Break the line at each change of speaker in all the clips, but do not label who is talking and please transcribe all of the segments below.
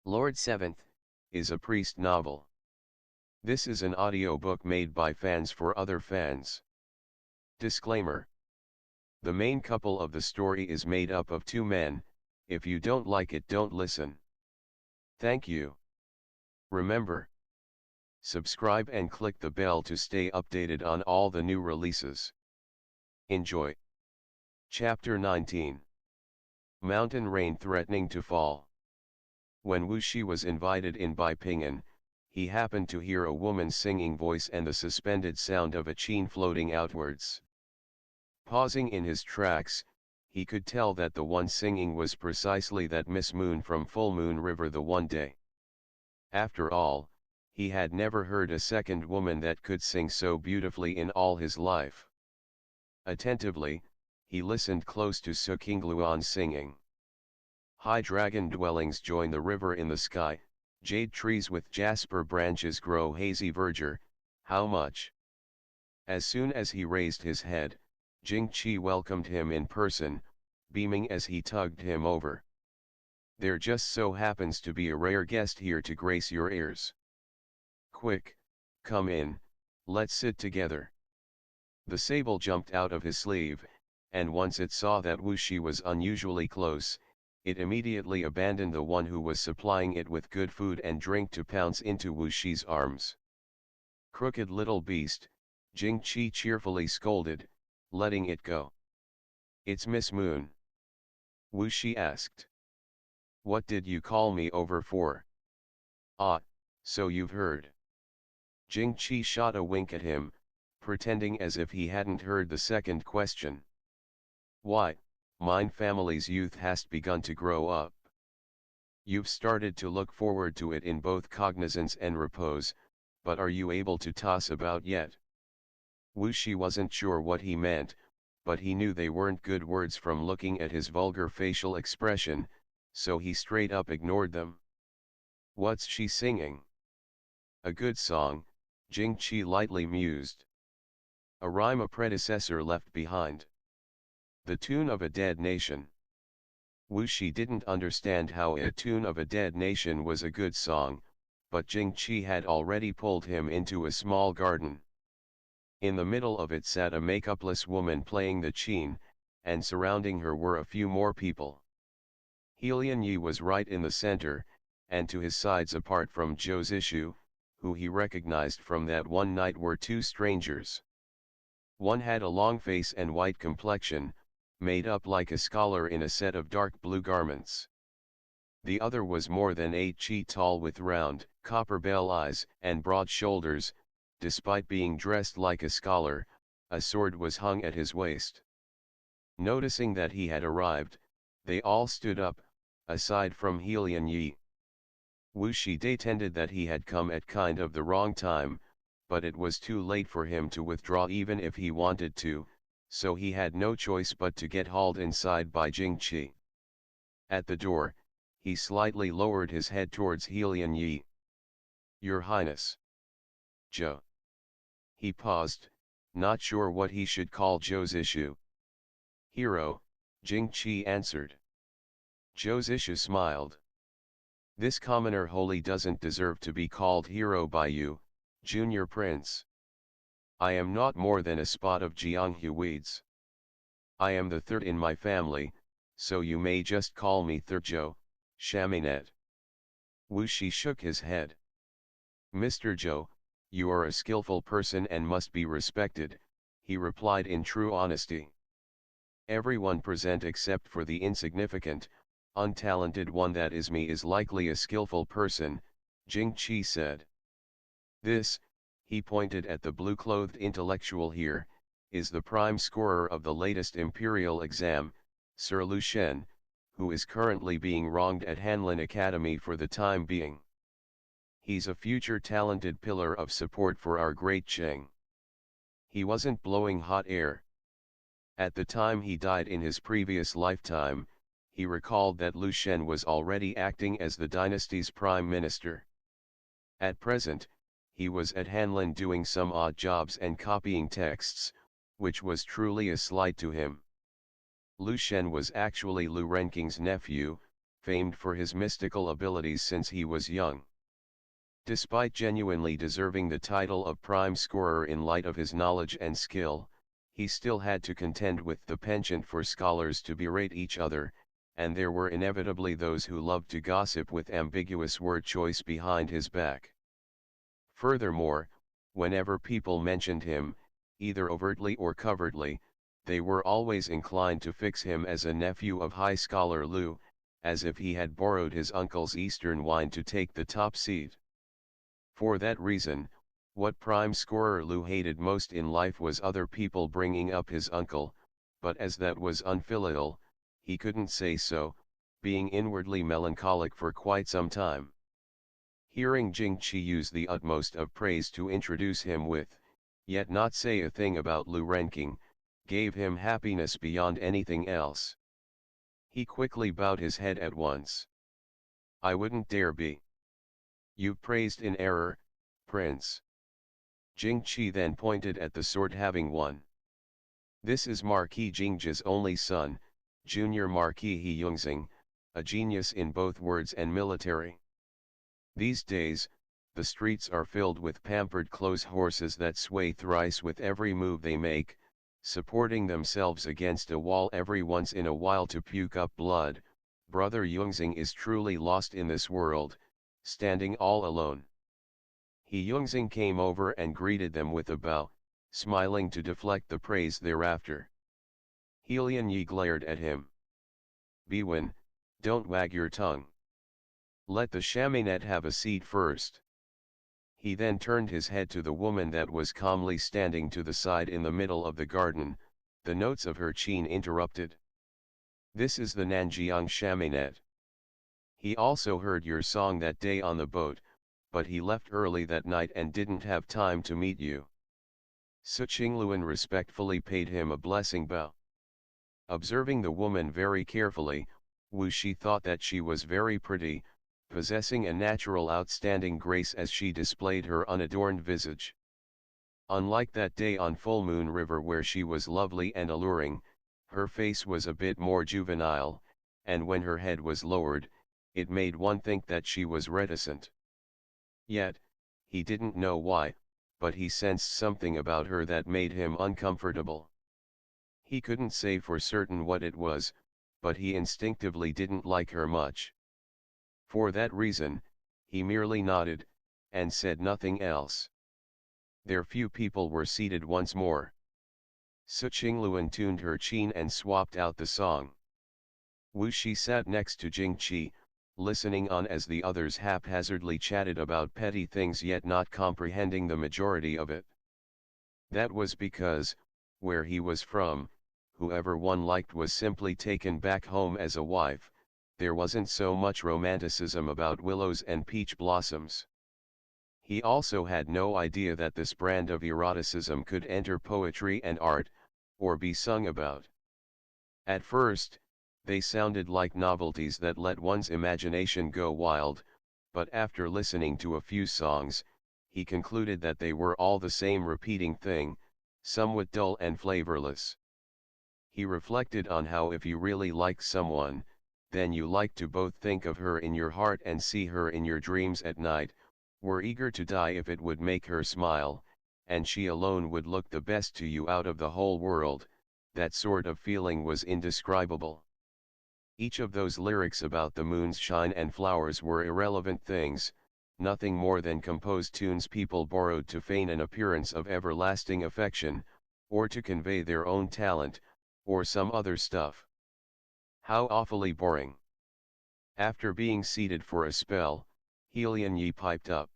Lord Seventh, is a priest novel. This is an audiobook made by fans for other fans. Disclaimer. The main couple of the story is made up of two men. If you don't like it, don't listen. Thank you. Remember, subscribe and click the bell to stay updated on all the new releases. Enjoy. Chapter 19. Mountain Rain Threatening to Fall. When Wuxia was invited in by Pingan, he happened to hear a woman's singing voice and the suspended sound of a chain floating outwards. Pausing in his tracks, he could tell that the one singing was precisely that Miss Moon from Full Moon River the one day. After all, he had never heard a second woman that could sing so beautifully in all his life. Attentively, he listened close to Ch19's singing. High dragon dwellings join the river in the sky, jade trees with jasper branches grow hazy verdure, how much? As soon as he raised his head, Jing-Chi welcomed him in person, beaming as he tugged him over. There just so happens to be a rare guest here to grace your ears. Quick, come in, let's sit together. The sable jumped out of his sleeve, and once it saw that Wuxia was unusually close, it immediately abandoned the one who was supplying it with good food and drink to pounce into Wuxia's arms. Crooked little beast, Jing-Chi cheerfully scolded, letting it go. It's Miss Moon. Wuxia asked. What did you call me over for? Ah, so you've heard. Jing-Chi shot a wink at him, pretending as if he hadn't heard the second question. Why, mine family's youth has begun to grow up. You've started to look forward to it in both cognizance and repose, but are you able to toss about yet? Wuxia wasn't sure what he meant, but he knew they weren't good words from looking at his vulgar facial expression, so he straight up ignored them. What's she singing? A good song, Jing-Chi lightly mused. A rhyme a predecessor left behind. The tune of a dead nation. Wuxia didn't understand how a tune of a dead nation was a good song, but Jing-Chi had already pulled him into a small garden. In the middle of it sat a makeupless woman playing the chain, and surrounding her were a few more people. Helian Yi was right in the center, and to his sides apart from Zhou's issue, who he recognized from that one night, were two strangers. One had a long face and white complexion, made up like a scholar in a set of dark blue garments. The other was more than 8 feet tall with round, copper-bell eyes and broad shoulders. Despite being dressed like a scholar, a sword was hung at his waist. Noticing that he had arrived, they all stood up, aside from Helian Yi. Wuxia pretended that he had come at kind of the wrong time, but it was too late for him to withdraw even if he wanted to, so he had no choice but to get hauled inside by Jing-Chi. At the door, he slightly lowered his head towards Helian Yi. Your Highness. Zhou. He paused, not sure what he should call Zhou's issue. Hero, Jing-Chi answered. Zhou's issue smiled. This commoner wholly doesn't deserve to be called hero by you, Junior Prince. I am not more than a spot of Jianghu weeds. I am the third in my family, so you may just call me Third Zhou, Chaminette. Wuxia shook his head. Mr. Zhou, you are a skillful person and must be respected, he replied in true honesty. Everyone present except for the insignificant, untalented one that is me is likely a skillful person, Jing-Chi said. This, he pointed at the blue-clothed intellectual here, is the prime scorer of the latest imperial exam, Sir Lu Shen, who is currently being wronged at Hanlin Academy for the time being. He's a future talented pillar of support for our great Cheng. He wasn't blowing hot air. At the time he died in his previous lifetime, he recalled that Lu Shen was already acting as the dynasty's prime minister. At present, he was at Hanlin doing some odd jobs and copying texts, which was truly a slight to him. Lu Shen was actually Lu Renking's nephew, famed for his mystical abilities since he was young. Despite genuinely deserving the title of prime scorer in light of his knowledge and skill, he still had to contend with the penchant for scholars to berate each other, and there were inevitably those who loved to gossip with ambiguous word choice behind his back. Furthermore, whenever people mentioned him, either overtly or covertly, they were always inclined to fix him as a nephew of high scholar Lu, as if he had borrowed his uncle's Eastern wine to take the top seat. For that reason, what prime scorer Lu hated most in life was other people bringing up his uncle, but as that was unfilial, he couldn't say so, being inwardly melancholic for quite some time. Hearing Jing-Chi use the utmost of praise to introduce him with, yet not say a thing about Lu Renking, gave him happiness beyond anything else. He quickly bowed his head at once. I wouldn't dare be. You've praised in error, Prince. Jing-Chi then pointed at the sword having won. This is Marquis Jingji's only son, Junior Marquis He Yungzing, a genius in both words and military. These days, the streets are filled with pampered clothes horses that sway thrice with every move they make, supporting themselves against a wall every once in a while to puke up blood. Brother Yungzing is truly lost in this world, standing all alone. He Yungzing came over and greeted them with a bow, smiling to deflect the praise thereafter. Helian Yi glared at him. Beiyuan, don't wag your tongue. Let the Ch19 have a seat first. He then turned his head to the woman that was calmly standing to the side in the middle of the garden, the notes of her chin interrupted. This is the Nanjiang Ch19. He also heard your song that day on the boat, but he left early that night and didn't have time to meet you. Su Qingluan respectfully paid him a blessing bow. Observing the woman very carefully, Wuxia thought that she was very pretty, possessing a natural outstanding grace as she displayed her unadorned visage. Unlike that day on Full Moon River where she was lovely and alluring, her face was a bit more juvenile, and when her head was lowered, it made one think that she was reticent. Yet, he didn't know why, but he sensed something about her that made him uncomfortable. He couldn't say for certain what it was, but he instinctively didn't like her much. For that reason, he merely nodded, and said nothing else. Their few people were seated once more. Su Qingluan tuned her chin and swapped out the song. Wuxia sat next to Jing-Chi, listening on as the others haphazardly chatted about petty things yet not comprehending the majority of it. That was because, where he was from, whoever one liked was simply taken back home as a wife. There wasn't so much romanticism about willows and peach blossoms. He also had no idea that this brand of eroticism could enter poetry and art, or be sung about. At first, they sounded like novelties that let one's imagination go wild, but after listening to a few songs, he concluded that they were all the same repeating thing, somewhat dull and flavorless. He reflected on how if you really like someone, then you like to both think of her in your heart and see her in your dreams at night, were eager to die if it would make her smile, and she alone would look the best to you out of the whole world. That sort of feeling was indescribable. Each of those lyrics about the moon's shine and flowers were irrelevant things, nothing more than composed tunes people borrowed to feign an appearance of everlasting affection, or to convey their own talent, or some other stuff. How awfully boring. After being seated for a spell, Helian Yi piped up.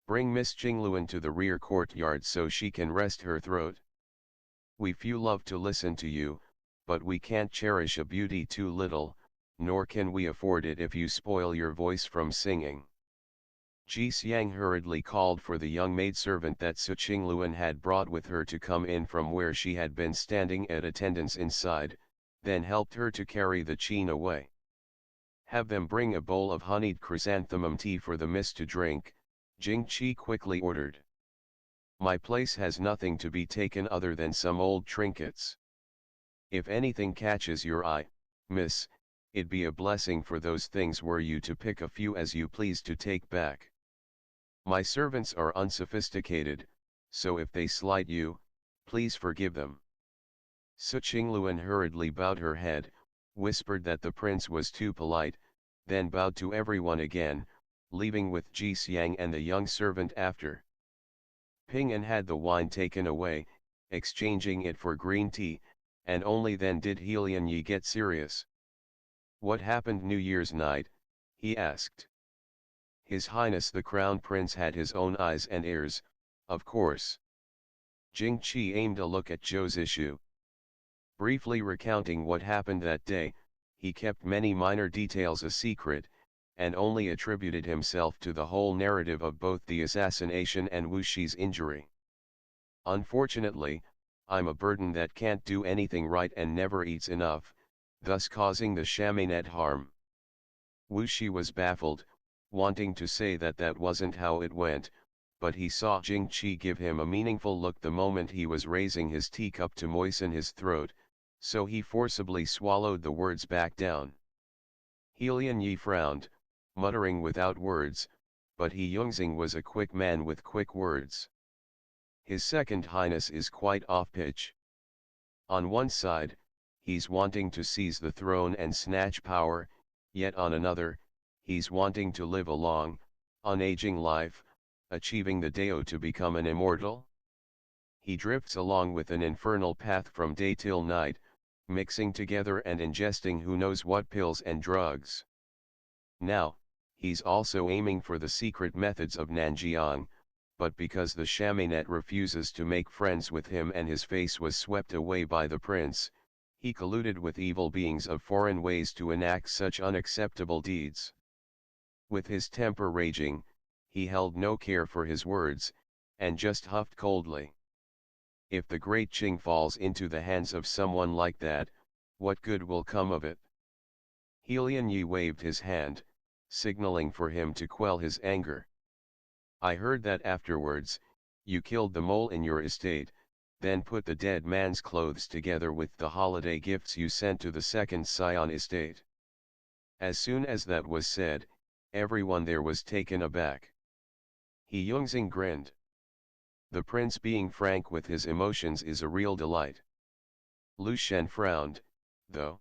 Bring Miss Qingluan to the rear courtyard so she can rest her throat. We few love to listen to you, but we can't cherish a beauty too little, nor can we afford it if you spoil your voice from singing. Ji Xiang hurriedly called for the young maidservant that Su Qingluan had brought with her to come in from where she had been standing at attendance inside, then helped her to carry the chin away. Have them bring a bowl of honeyed chrysanthemum tea for the miss to drink, Jing-Chi quickly ordered. My place has nothing to be taken other than some old trinkets. If anything catches your eye, miss, it'd be a blessing for those things were you to pick a few as you please to take back. My servants are unsophisticated, so if they slight you, please forgive them. Ch19 hurriedly bowed her head, whispered that the prince was too polite, then bowed to everyone again, leaving with Ji Xiang and the young servant after. Ping An had the wine taken away, exchanging it for green tea, and only then did Helian Yi get serious. What happened New Year's night? He asked. His Highness the Crown Prince had his own eyes and ears, of course. Jing Qi aimed a look at Zhou's issue. Briefly recounting what happened that day, he kept many minor details a secret, and only attributed himself to the whole narrative of both the assassination and Wuxia's injury. Unfortunately, I'm a burden that can't do anything right and never eats enough, thus causing the Ch19 harm. Wuxia was baffled, wanting to say that that wasn't how it went, but he saw Jing Qi give him a meaningful look the moment he was raising his teacup to moisten his throat, so he forcibly swallowed the words back down. Helian Yi frowned, muttering without words, but He Yongxing was a quick man with quick words. His second highness is quite off-pitch. On one side, he's wanting to seize the throne and snatch power, yet on another, he's wanting to live a long, unaging life, achieving the Dao to become an immortal. He drifts along with an infernal path from day till night, mixing together and ingesting who knows what pills and drugs. Now, he's also aiming for the secret methods of Nanjiang, but because the Ch19 refuses to make friends with him and his face was swept away by the prince, he colluded with evil beings of foreign ways to enact such unacceptable deeds. With his temper raging, he held no care for his words, and just huffed coldly. If the great Qing falls into the hands of someone like that, what good will come of it? Helian Yi waved his hand, signaling for him to quell his anger. I heard that afterwards, you killed the mole in your estate, then put the dead man's clothes together with the holiday gifts you sent to the second scion estate. As soon as that was said, everyone there was taken aback. He Yongxing grinned. The prince being frank with his emotions is a real delight. Lu Shen frowned, though.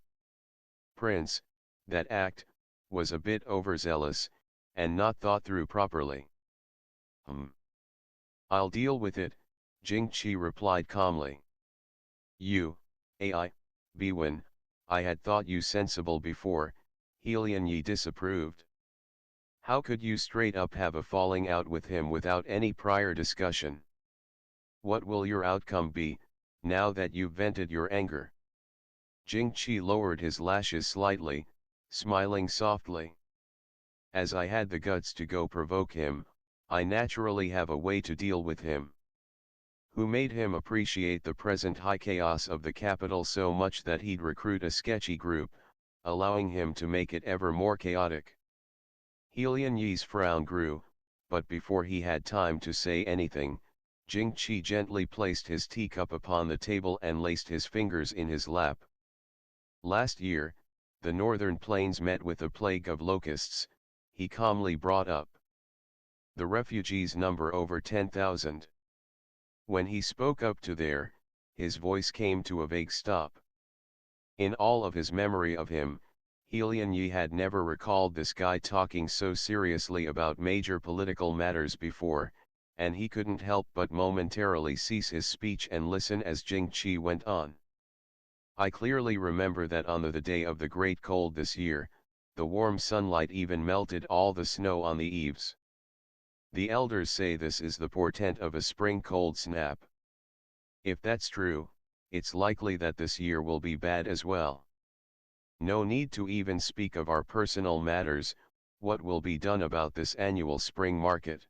Prince, that act was a bit overzealous, and not thought through properly. I'll deal with it, Jing Qi replied calmly. You, AUD, Beiyuan, I had thought you sensible before, Helian Yi disapproved. How could you straight up have a falling out with him without any prior discussion? What will your outcome be, now that you've vented your anger? Jing Qi lowered his lashes slightly, smiling softly. As I had the guts to go provoke him, I naturally have a way to deal with him. Who made him appreciate the present high chaos of the capital so much that he'd recruit a sketchy group, allowing him to make it ever more chaotic. Helian Yi's frown grew, but before he had time to say anything, Jing Qi gently placed his teacup upon the table and laced his fingers in his lap. Last year, the northern plains met with a plague of locusts, he calmly brought up. The refugees number over 10,000. When he spoke up to there, his voice came to a vague stop. In all of his memory of him, Helian Yi had never recalled this guy talking so seriously about major political matters before, and he couldn't help but momentarily cease his speech and listen as Jing Qi went on. I clearly remember that on the day of the great cold this year, the warm sunlight even melted all the snow on the eaves. The elders say this is the portent of a spring cold snap. If that's true, it's likely that this year will be bad as well. No need to even speak of our personal matters, what will be done about this annual spring market?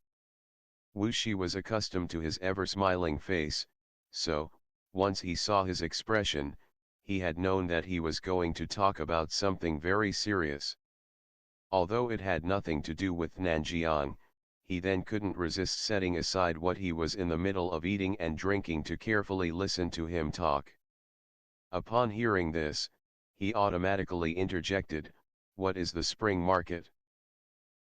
Wuxia was accustomed to his ever-smiling face, so, once he saw his expression, he had known that he was going to talk about something very serious. Although it had nothing to do with Nanjiang, he then couldn't resist setting aside what he was in the middle of eating and drinking to carefully listen to him talk. Upon hearing this, he automatically interjected, "What is the spring market?"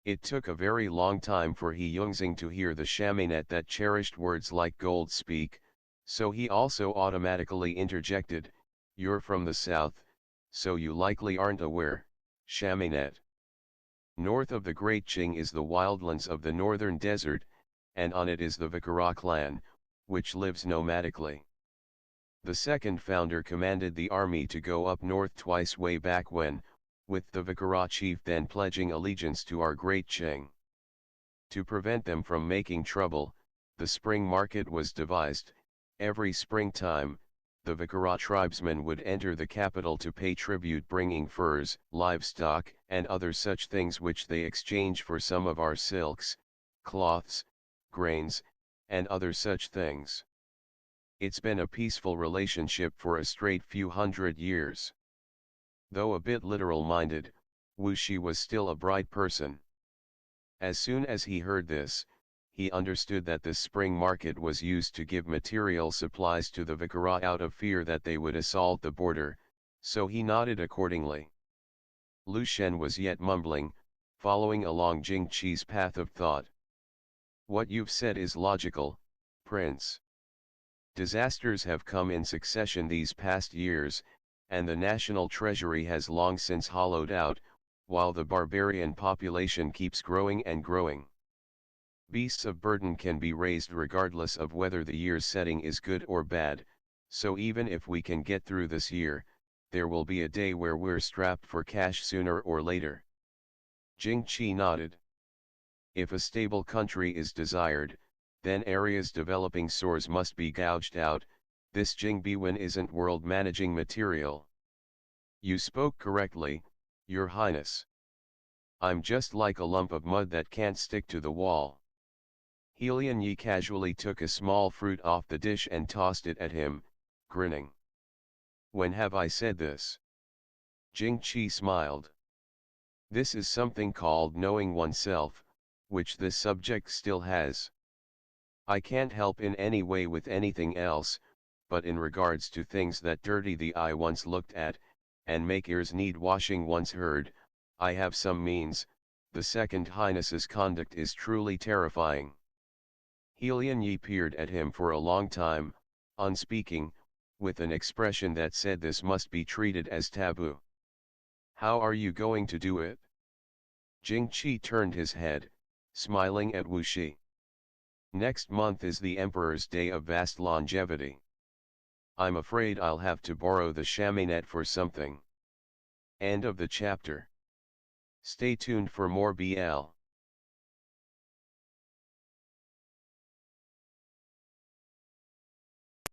It took a very long time for He Yunxing to hear the chaminette that cherished words like gold speak, so he also automatically interjected, "You're from the south, so you likely aren't aware, chaminette. North of the Great Qing is the wildlands of the northern desert, and on it is the Vikara clan, which lives nomadically. The second founder commanded the army to go up north twice way back when, with the Vikara chief then pledging allegiance to our Great Qing. To prevent them from making trouble, the spring market was devised. Every springtime, the Vikara tribesmen would enter the capital to pay tribute, bringing furs, livestock, and other such things which they exchange for some of our silks, cloths, grains, and other such things. It's been a peaceful relationship for a straight few hundred years." Though a bit literal-minded, Wuxia was still a bright person. As soon as he heard this, he understood that this spring market was used to give material supplies to the Vikara out of fear that they would assault the border, so he nodded accordingly. Lu Shen was yet mumbling, following along Jing Qi's path of thought. "What you've said is logical, Prince. Disasters have come in succession these past years, and the national treasury has long since hollowed out, while the barbarian population keeps growing and growing. Beasts of burden can be raised regardless of whether the year's setting is good or bad, so even if we can get through this year, there will be a day where we're strapped for cash sooner or later." Jing Qi nodded. "If a stable country is desired, then areas developing sores must be gouged out. This Jing Beiyuan isn't world managing material." "You spoke correctly, Your Highness. I'm just like a lump of mud that can't stick to the wall." Helian Yi casually took a small fruit off the dish and tossed it at him, grinning. "When have I said this?" Jing Qi smiled. "This is something called knowing oneself, which this subject still has. I can't help in any way with anything else, but in regards to things that dirty the eye once looked at, and make ears need washing once heard, I have some means. The Second Highness's conduct is truly terrifying." Helian Yi peered at him for a long time, unspeaking, with an expression that said this must be treated as taboo. "How are you going to do it?" Jing Qi turned his head, smiling at Wuxia. "Next month is the Emperor's Day of Vast Longevity. I'm afraid I'll have to borrow the chaminette for something." End of the chapter. Stay tuned for more BL.